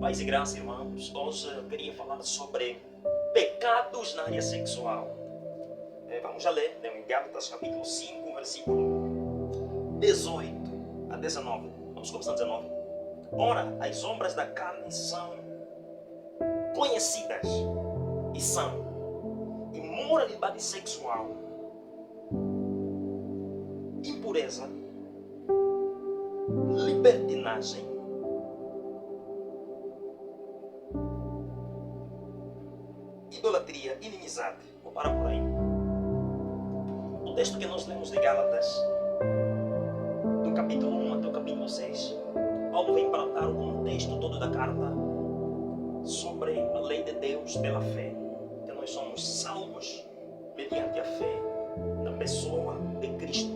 Paz e graça, irmãos. Hoje eu queria falar sobre pecados na área sexual. Vamos já ler, em Gálatas capítulo 5, versículo 18 a 19. Vamos começar 19. Ora, as obras da carne são conhecidas e são imoralidade sexual, impureza, libertinagem, idolatria, inimizade. Vou parar por aí. O texto que nós lemos de Gálatas, do capítulo 1 até o capítulo 6, Paulo vem para dar o contexto todo da carta sobre a lei de Deus pela fé, que nós somos salvos mediante a fé na pessoa de Cristo,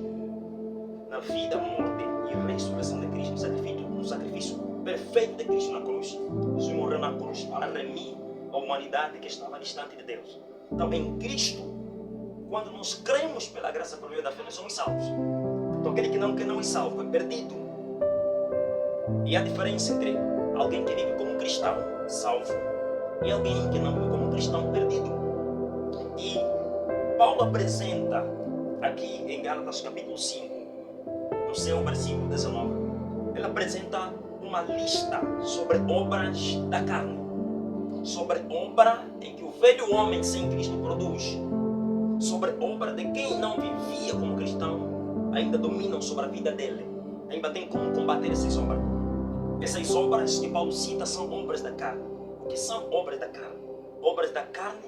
na vida, morte e ressurreição de Cristo, no sacrifício perfeito de Cristo na cruz. Jesus morreu na cruz para remir a humanidade que estava distante de Deus. Então, em Cristo, quando nós cremos pela graça por meio da fé, nós somos salvos. Então, aquele que não é salvo é perdido. E a diferença entre alguém que vive como cristão, salvo, e alguém que não vive como cristão, perdido. E Paulo apresenta aqui em Gálatas capítulo 5, no seu versículo 19, ele apresenta uma lista sobre obras da carne, sobre obra em que o velho homem sem Cristo produz, sobre obra de quem não vivia como cristão, ainda dominam sobre a vida dele, ainda tem como combater essas obras. Essas obras que Paulo cita são obras da carne. O que são obras da carne? Obras da carne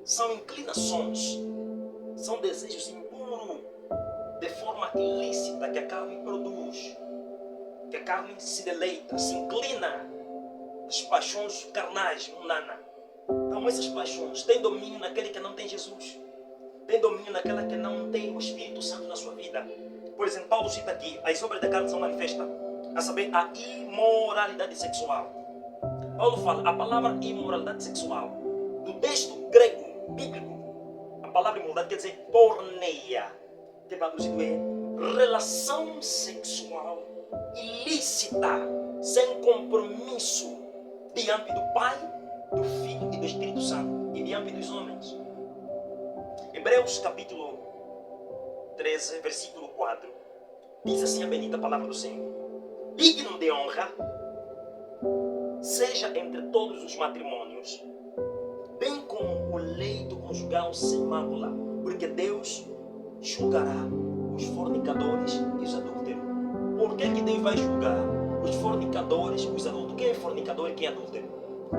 são inclinações, são desejos impuros, de forma ilícita que a carne produz, que a carne se deleita, se inclina às paixões carnais, mundanas. Então essas paixões têm domínio naquele que não tem Jesus, tem domínio naquela que não tem o Espírito Santo na sua vida. Por exemplo, Paulo cita aqui, as obras da carne são manifestas, a saber, a imoralidade sexual. Paulo fala, a palavra imoralidade sexual, do texto grego, bíblico, a palavra imoralidade quer dizer porneia, que traduzido é relação sexual ilícita, sem compromisso, diante do Pai, do Filho e do Espírito Santo, e diante dos homens. Hebreus capítulo 13, versículo 4, diz assim a bendita palavra do Senhor: digno de honra seja entre todos os matrimônios, bem como o leito conjugal sem mácula, porque Deus julgará os fornicadores e os adúlteros. Por que Deus vai julgar os fornicadores e os adúlteros? Quem é fornicador e quem é adúltero?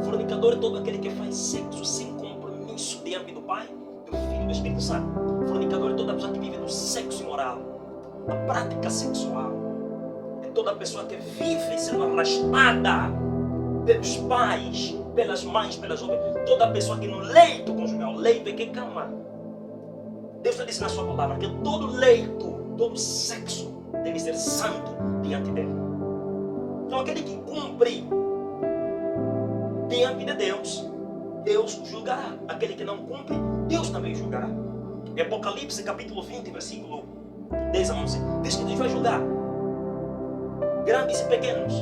Fornicador é todo aquele que faz sexo sem compromisso diante do Pai, do Filho e do Espírito Santo. Fornicador é toda pessoa que vive no sexo imoral, a prática sexual. É toda pessoa que vive sendo arrastada pelos pais, pelas mães, pelas outras. Toda pessoa que no leito conjugal, leito é que cama. Deus já disse na sua palavra que todo leito, todo sexo deve ser santo diante dele. Então aquele que cumpre diante de Deus, Deus julgará. Aquele que não cumpre, Deus também julgará. Em Apocalipse capítulo 20, versículo 10 a 11, diz que Deus vai julgar grandes e pequenos,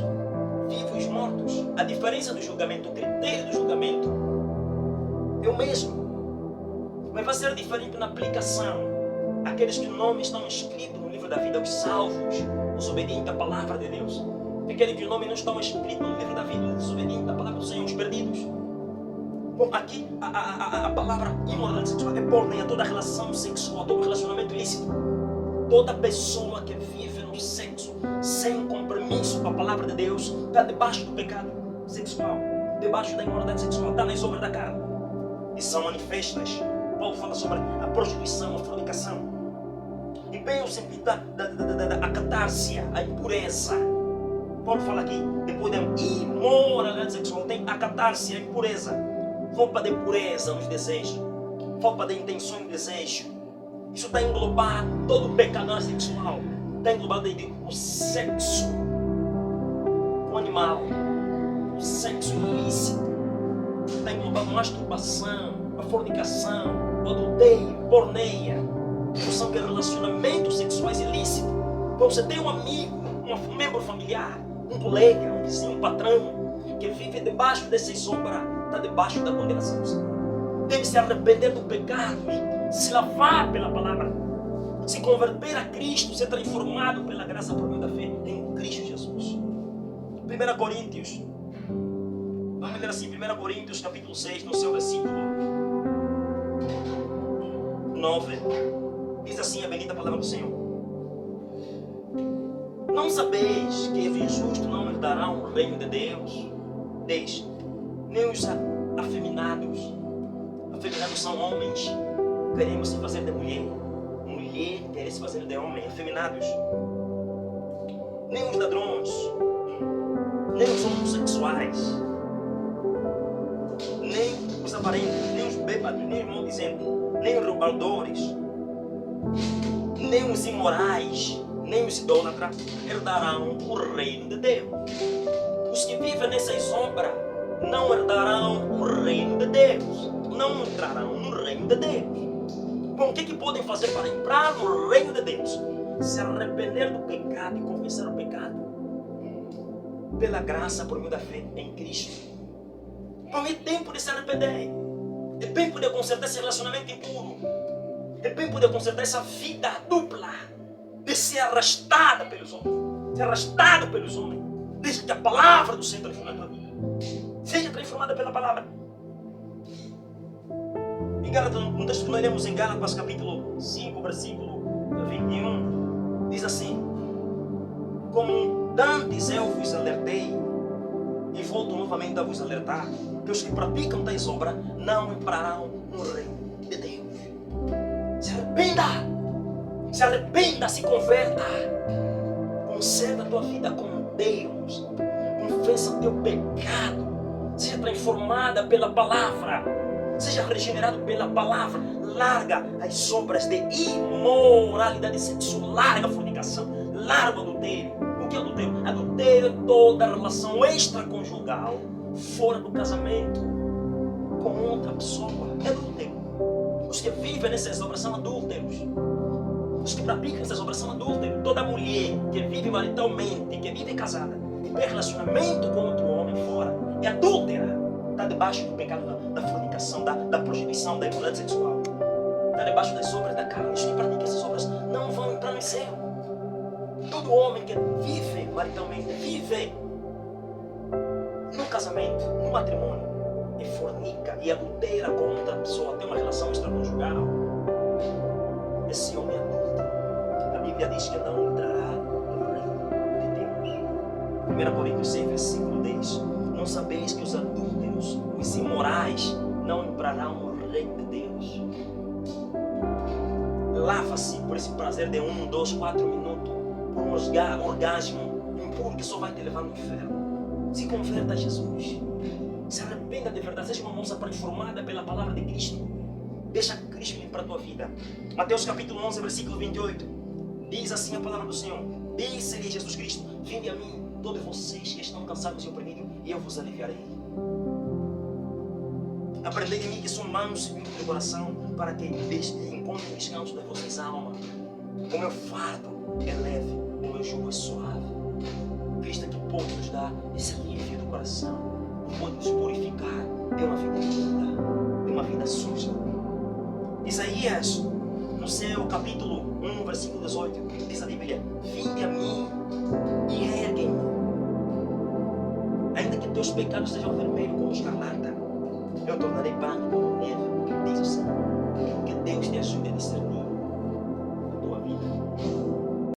vivos e mortos. A diferença do julgamento, o critério do julgamento é o mesmo, mas vai ser diferente na aplicação. Aqueles que nomes estão escritos no livro da vida, os salvos, os obedientes à palavra de Deus. Aqueles que nomes não estão escritos no livro da vida, os desobedientes à palavra do Senhor, os perdidos. Bom, aqui a palavra imoralidade sexual é porneia, toda relação sexual, todo relacionamento ilícito. Toda pessoa que vive no sexo sem compromisso com a palavra de Deus está debaixo do pecado sexual, debaixo da imoralidade sexual, está nas obras da carne. E são manifestas. Paulo fala sobre a prostituição, a fornicação. E bem o sentido da acatársia, a impureza. Paulo fala aqui, depois da imoralidade sexual, tem a acatársia, a impureza. Falta de pureza nos desejos, falta de intenção no desejo. Isso está englobado todo o pecado sexual. Está englobado o sexo com o animal, o sexo ilícito. Está englobado a masturbação, a fornicação, o adultério, porneia. São relacionamentos sexuais ilícitos. Então você tem um amigo, um membro familiar, um colega, um vizinho, um patrão, que vive debaixo dessa sombra está debaixo da condenação do Senhor. Deve se arrepender do pecado e se lavar pela palavra, se converter a Cristo, ser transformado pela graça por meio da fé em Cristo Jesus. 1 Coríntios, vamos ler assim, 1 Coríntios capítulo 6, no seu versículo 9, diz assim a bendita palavra do Senhor: não sabeis que os injustos não herdarão o reino de Deus? 10. Nem os afeminados. Afeminados são homens, queremos se fazer de mulher. Mulher quer se fazer de homem. Afeminados. Nem os ladrões, nem os homossexuais, nem os avarentos, nem os bêbados, nem os maldizentos, nem os roubadores, nem os imorais, nem os idólatras herdarão o reino de Deus. Os que vivem nessa sombra não herdarão o reino de Deus, não entrarão no reino de Deus. Bom, o que podem fazer para entrar no reino de Deus? Se arrepender do pecado e confessar o pecado pela graça por meio da fé em Cristo. Bom, é tempo de se arrepender, é tempo de consertar esse relacionamento impuro, é tempo de consertar essa vida dupla, de ser arrastada pelos homens, ser arrastado pelos homens, desde que a palavra do Senhor transforme a tua vida. Seja transformada pela palavra. Em Gálatas, um texto que nós lemos em Gálatas capítulo 5, versículo 21, diz assim: como dantes eu vos alertei, e volto novamente a vos alertar, que os que praticam tais obras não entrarão no reino de Deus. Se arrependa, se converta, conserta a tua vida com Deus, confessa o teu pecado, seja transformada pela palavra, seja regenerado pela palavra, larga as sombras de imoralidade sexual, larga a fornicação, larga o adultério. O que é adultério? Adultério é toda relação extraconjugal fora do casamento com outra pessoa. É adultério. Os que vivem nessas obras são adúlteros. Os que praticam essas obras são adúlteros. Toda mulher que vive maritalmente, que vive casada, que tem relacionamento com outro homem fora, é adúltera. Está debaixo do pecado da fornicação, da prostituição, da imoralidade sexual. Está debaixo das obras da carne. Os que praticam essas obras não vão entrar no céu. Todo homem que vive maritalmente, vive no casamento, no matrimônio, e fornica e adultera com outra pessoa, tem uma relação extraconjugal, esse homem é adulto. A Bíblia diz que não entrará no reino de Deus. 1 Coríntios 6, versículo 10. Não sabeis que os adúlteros, os imorais, não entrarão no reino de Deus. Lava-se por esse prazer de 1, 2, 4 minutos, por um orgasmo impuro que só vai te levar no inferno. Se converta a Jesus. Se arrependa de verdade. Seja uma moça transformada pela palavra de Cristo. Deixa Cristo limpar a tua vida. Mateus capítulo 11, versículo 28. Diz assim a palavra do Senhor: disse-lhe Jesus Cristo: vinde a mim, todos vocês que estão cansados e oprimidos, e eu vos aliviarei. Aprendei de mim que sou manso e humilde de coração, para que encontrem descanso das vossas almas. O meu fardo é leve, o meu jugo é suave. Cristo é que pode nos dar esse alívio do coração, pode nos purificar de uma vida impura, de uma vida suja. Isaías, no seu capítulo 1, versículo 18, diz a Bíblia: vinde a mim e erguem-me. Ainda que teus pecados sejam vermelhos como escarlata, eu tornarei branco